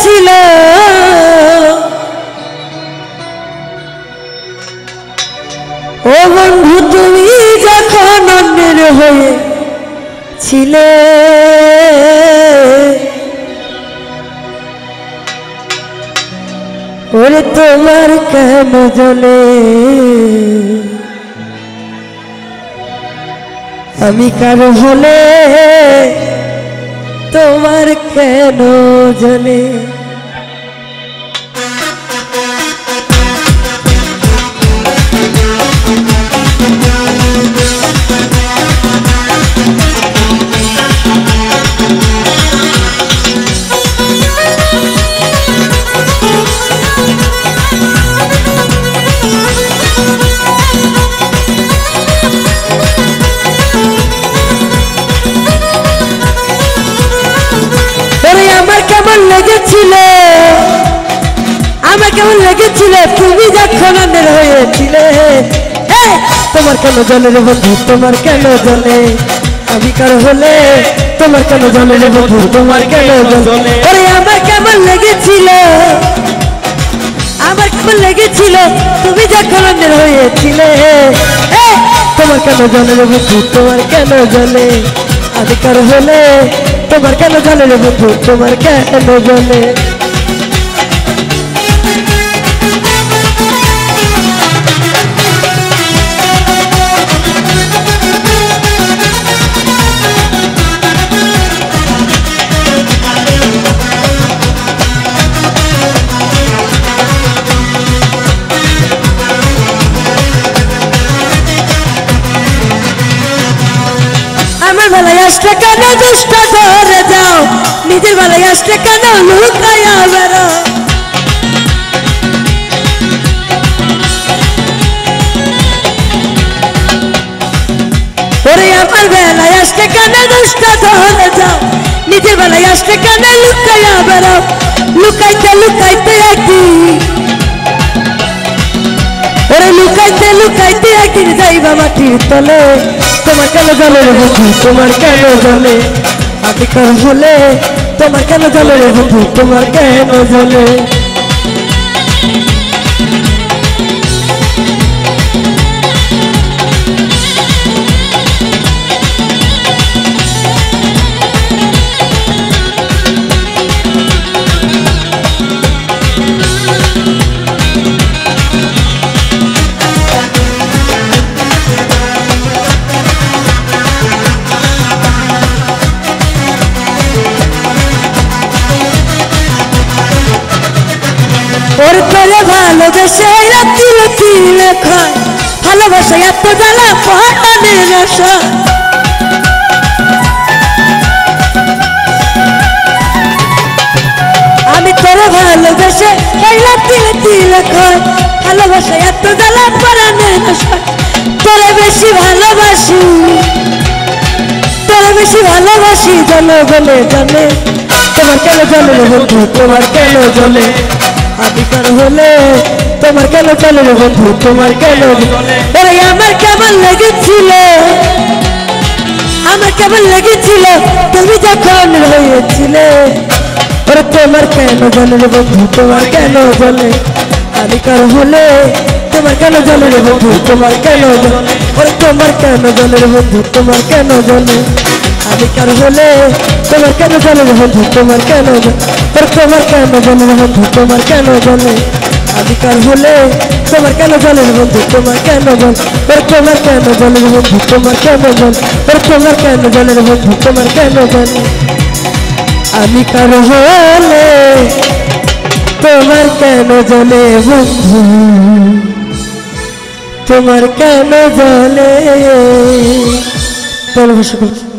লেগেছিল ও বন্ধু তুমি যখন অন্যের হয়েছিলে ওরে তোমার কেন জ্বলে আমি কারো হলে তোমার কেন জ্বলে আমার কেমন লেগেছিল তুমি যখন অন্যের হয়েছিলে তোমার কেন জ্বলে রে বন্ধু তোমার কেন জ্বলে আমি কারো হলে তোমার কেন জ্বলে রে বন্ধু তোমার কেন জ্বলে ওরে আমার কেমন লেগেছিল তুমি যখন অন্যের হয়েছিলে তোমার কেন জ্বলে রে বন্ধু তোমার কেন জ্বলে আমি কারো হলে তোমার কেন জ্বলে রে বন্ধু তোমার কেন জ্বলে আমার বেলায় আসলে কেন দুষ্ট ধরে যাও নিজের বেলায় আসলে কেন লুকাইয়া বেরো ওরে আমার বেলায় আসলে কেন দুষ্ট ধরে যাও নিজের বেলায় আসলে কেন লুকাইয়া বেরো লুকাইতে লুকাইতে একদিন ওরে লুকাইতে লুকাইতে একদিন যাইবা মাটির তলে তোমার কেন জ্বলে রে বন্ধু তোমার কেন জ্বলে আমি কার হলে তোমার কেন জ্বলে রে বন্ধু তোমার কেন জ্বলে ওর করে ভালোবেসে রাত্রি রাত্রি লেখা ভালোবাসা এত জ্বালা পড়ানের নেশা আমি তোরে ভালোবেসে এই রাত্রি রাত্রি লেখা ভালোবাসা এত জ্বালা পড়ানের নেশা তোরে বেশি ভালোবাসি জলে বলে জানে তোমার কেন জ্বলে রে বন্ধু তোমার কেন জ্বলে আমি কার হলে তোমার কেন জ্বলে রে বন্ধু তোমার কেন ওরে আমার কেমন লেগেছিল তুমি যখন হয়েছিলে ওরে তোমার কেন জ্বলে রে বন্ধু তোমার কেন জ্বলে আমি কার হলে তোমার কেন জ্বলে রে বন্ধু তোমার কেন জ্বলে ওরে তোমার কেন জ্বলে রে বন্ধু তোমার কেন জ্বলে আমি কার হলে তোমার কেন জ্বলে রে বন্ধু তোমার কেন জ্বলে ওরে তোমার কেন জ্বলে রে বন্ধু তোমার কেন জ্বলে আমি কার হলে তোমার কেন জ্বলে রে বন্ধু তোমার কেন জ্বলে ওরে তোমার কেন জ্বলে রে বন্ধু তোমার কেন জ্বলে ওরে তোমার কেন জ্বলে রে বন্ধু তোমার কেন জ্বলে আমি কার হলে তোমার কেন জ্বলে বন্ধু তোমার কেন জ্বলে ভালোবাসা